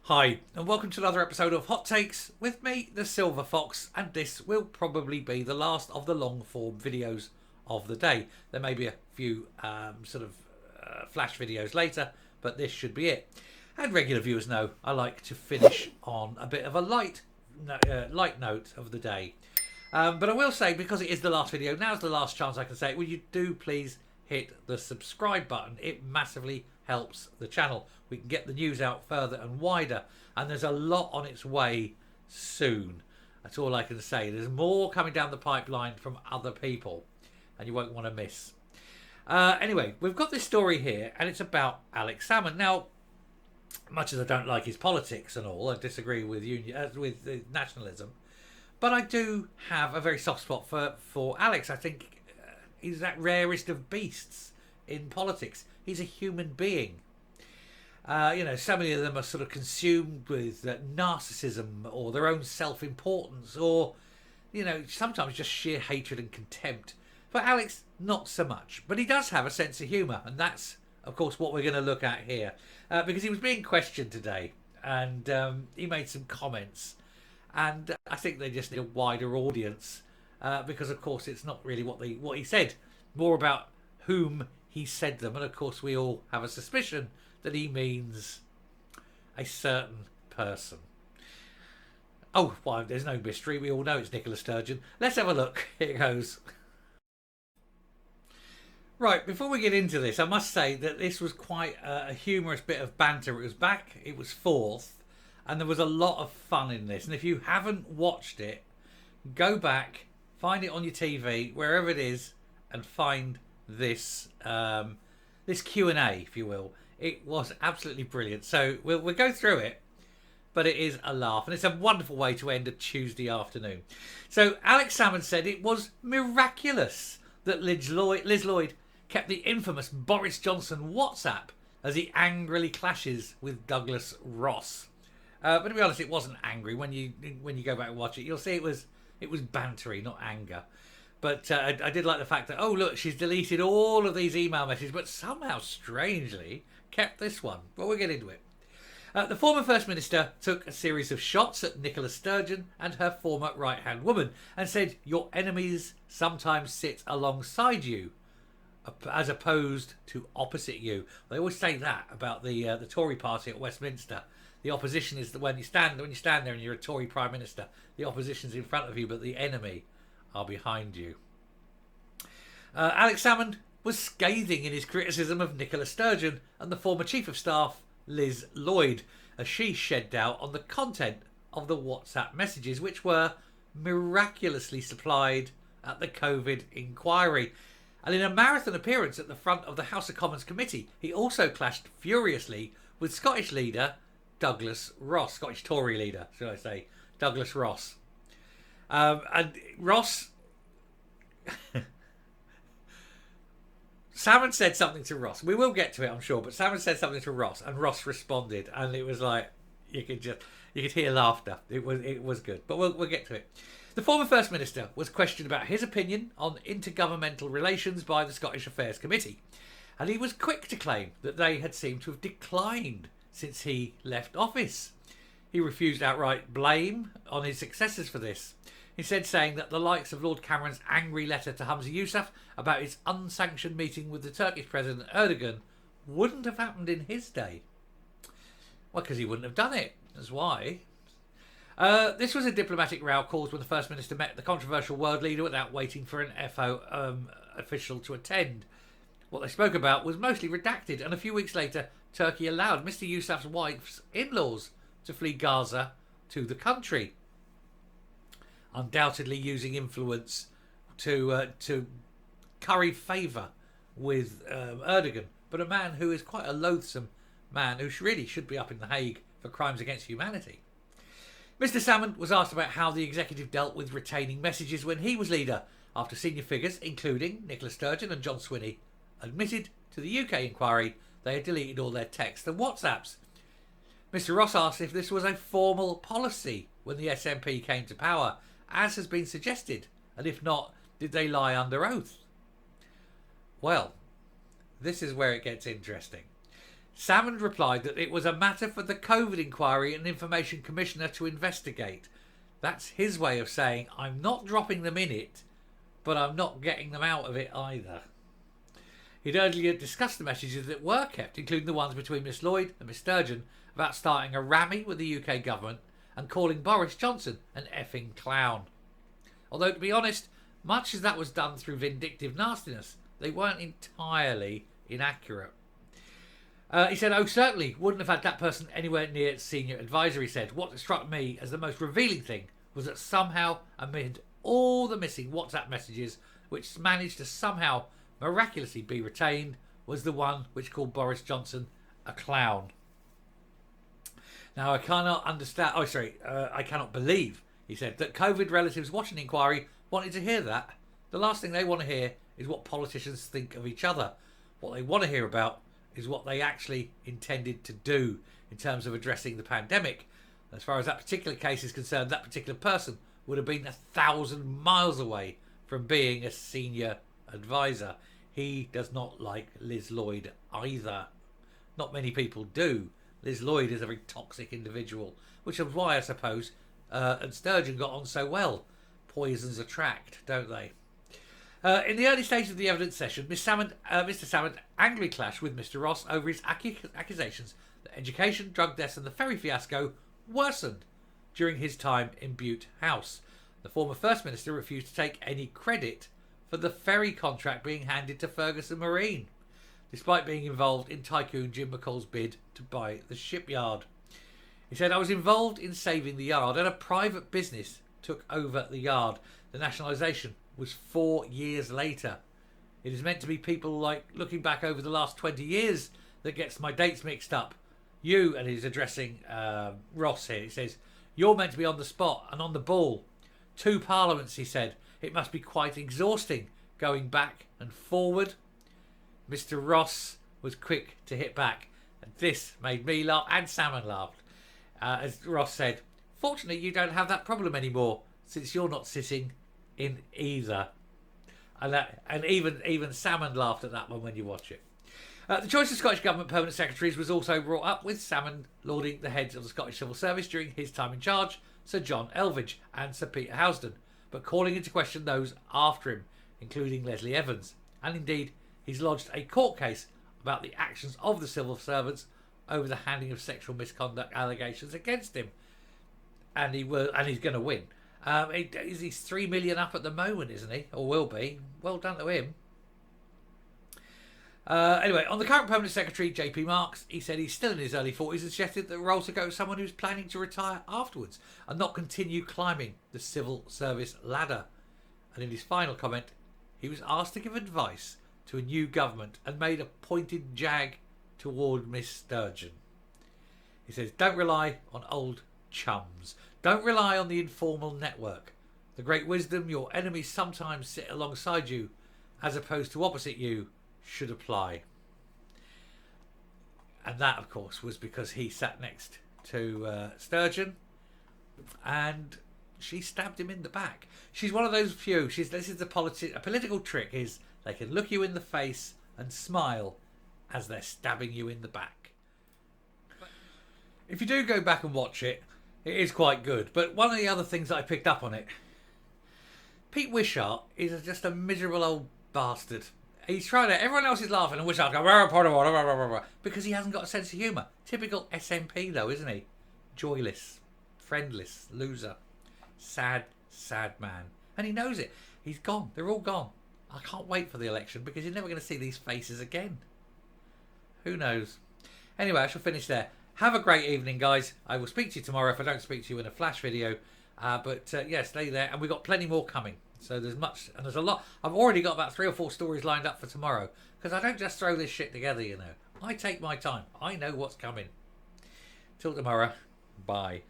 Hi, and welcome to another episode of Hot Takes with me, the Silver Fox, and this will probably be the last of the long form videos of the day. There may be a few flash videos later, but this should be it. And regular viewers know I like to finish on a bit of a light note of the day. But I will say, because it is the last video, now's the last chance I can say it. Will you do please hit the subscribe button? It massively helps the channel. We can get the news out further and wider, and there's a lot on its way soon. That's all I can say. There's more coming down the pipeline from other people, and you won't want to miss. Anyway, we've got this story here, and it's about Alex Salmond. Now, much as I don't like his politics and all, I disagree with nationalism, but I do have a very soft spot for Alex. I think he's that rarest of beasts in politics. He's a human being. So many of them are sort of consumed with narcissism or their own self-importance, or, sometimes just sheer hatred and contempt. For Alex, not so much. But he does have a sense of humour, and that's, of course, what we're going to look at here. Because he was being questioned today, and he made some comments. And I think they just need a wider audience, because, of course, it's not really what he said. More about whom he said them. And, of course, we all have a suspicion that he means a certain person. Oh, well, there's no mystery. We all know it's Nicola Sturgeon. Let's have a look. Here goes. Right, before we get into this, I must say that this was quite a humorous bit of banter. It was back, it was fourth, and there was a lot of fun in this. And if you haven't watched it, go back, find it on your TV, wherever it is, and find this this Q&A, if you will. It was absolutely brilliant. So we'll go through it, but it is a laugh, and it's a wonderful way to end a Tuesday afternoon. So Alex Salmond said it was miraculous that Liz Lloyd kept the infamous Boris Johnson WhatsApp as he angrily clashes with Douglas Ross. But to be honest, it wasn't angry. When you go back and watch it, you'll see it was bantery, not anger. But I did like the fact that, oh look, she's deleted all of these email messages, but somehow strangely kept this one. But we'll get into it. The former First Minister took a series of shots at Nicola Sturgeon and her former right-hand woman and said, "Your enemies sometimes sit alongside you, as opposed to opposite you." They always say that about the Tory party at Westminster. The opposition is when you stand there and you're a Tory Prime Minister, the opposition's in front of you, but the enemy are behind you. Alex Salmond was scathing in his criticism of Nicola Sturgeon and the former Chief of Staff, Liz Lloyd, as she shed doubt on the content of the WhatsApp messages, which were miraculously supplied at the COVID inquiry. And in a marathon appearance at the front of the House of Commons committee, he also clashed furiously with Scottish leader Douglas Ross, Scottish Tory leader, should I say, Douglas Ross. And Ross... Salmond said something to Ross. We will get to it, I'm sure, but Salmond said something to Ross, and Ross responded, and it was like you could hear laughter. It was good, but we'll get to it. The former First Minister was questioned about his opinion on intergovernmental relations by the Scottish Affairs Committee, and he was quick to claim that they had seemed to have declined since he left office. He refused outright blame on his successors for this. Instead, saying that the likes of Lord Cameron's angry letter to Hamza Yousaf about his unsanctioned meeting with the Turkish President Erdogan wouldn't have happened in his day. Well, because he wouldn't have done it. That's why. This was a diplomatic row caused when the First Minister met the controversial world leader without waiting for an FO official to attend. What they spoke about was mostly redacted, and a few weeks later, Turkey allowed Mr. Yousaf's wife's in-laws to flee Gaza to the country, undoubtedly using influence to curry favour with Erdogan, but a man who is quite a loathsome man who really should be up in The Hague for crimes against humanity. Mr. Salmond was asked about how the executive dealt with retaining messages when he was leader, after senior figures, including Nicola Sturgeon and John Swinney, admitted to the UK inquiry they had deleted all their texts and WhatsApps. Mr. Ross asked if this was a formal policy when the SNP came to power, as has been suggested, and if not, did they lie under oath? Well, this is where it gets interesting. Salmond replied that it was a matter for the COVID inquiry and information commissioner to investigate. That's his way of saying, I'm not dropping them in it, but I'm not getting them out of it either. He'd earlier discussed the messages that were kept, including the ones between Miss Lloyd and Miss Sturgeon about starting a rammy with the UK government and calling Boris Johnson an effing clown. Although, to be honest, much as that was done through vindictive nastiness, they weren't entirely inaccurate. He said, oh, certainly wouldn't have had that person anywhere near senior advisor, he said. What struck me as the most revealing thing was that somehow, amid all the missing WhatsApp messages, which managed to somehow miraculously be retained, was the one which called Boris Johnson a clown. Now, I cannot believe, he said, that COVID relatives watching the inquiry wanted to hear that. The last thing they want to hear is what politicians think of each other. What they want to hear about is what they actually intended to do in terms of addressing the pandemic. As far as that particular case is concerned, that particular person would have been 1,000 miles away from being a senior advisor. He does not like Liz Lloyd either. Not many people do. Liz Lloyd is a very toxic individual, which is why I suppose and Sturgeon got on so well. Poisons attract, don't they? In the early stages of the evidence session, Mr. Salmond angrily clashed with Mr. Ross over his accusations that education, drug deaths and the ferry fiasco worsened during his time in Bute House. The former First Minister refused to take any credit for the ferry contract being handed to Ferguson Marine, despite being involved in tycoon Jim McCall's bid to buy the shipyard. He said, I was involved in saving the yard and a private business took over the yard. The nationalisation was 4 years later. It is meant to be people like looking back over the last 20 years that gets my dates mixed up. You, and he's addressing Ross here, he says, you're meant to be on the spot and on the ball. 2 parliaments, he said. It must be quite exhausting going back and forward. Mr. Ross was quick to hit back. And this made me laugh and Salmond laughed. As Ross said, fortunately you don't have that problem anymore since you're not sitting in either. And even Salmond laughed at that one when you watch it. The choice of Scottish Government permanent secretaries was also brought up, with Salmond lauding the heads of the Scottish Civil Service during his time in charge, Sir John Elvidge and Sir Peter Housden, but calling into question those after him, including Leslie Evans. And indeed, he's lodged a court case about the actions of the civil servants over the handling of sexual misconduct allegations against him. And he's going to win. He's 3 million up at the moment, isn't he? Or will be. Well done to him. Anyway, on the current permanent secretary, JP Marks, he said he's still in his early 40s and suggested that the role to go to someone who's planning to retire afterwards and not continue climbing the civil service ladder. And in his final comment, he was asked to give advice to a new government and made a pointed jag toward Miss Sturgeon. He says, don't rely on old chums. Don't rely on the informal network. The great wisdom your enemies sometimes sit alongside you as opposed to opposite you should apply. And that, of course, was because he sat next to Sturgeon and she stabbed him in the back. She's one of those few. This is a political trick, is they can look you in the face and smile as they're stabbing you in the back. If you do go back and watch it, it is quite good. But one of the other things that I picked up on it, Pete Wishart is just a miserable old bastard. He's trying to... Everyone else is laughing and Wishart goes... because he hasn't got a sense of humour. Typical SNP though, isn't he? Joyless, friendless, loser. Sad, sad man. And he knows it. He's gone. They're all gone. I can't wait for the election because you're never going to see these faces again. Who knows? Anyway, I shall finish there. Have a great evening, guys. I will speak to you tomorrow if I don't speak to you in a flash video. Yeah, stay there. And we've got plenty more coming. So there's much, and there's a lot. I've already got about 3 or 4 stories lined up for tomorrow. Because I don't just throw this shit together, you know. I take my time. I know what's coming. Till tomorrow. Bye.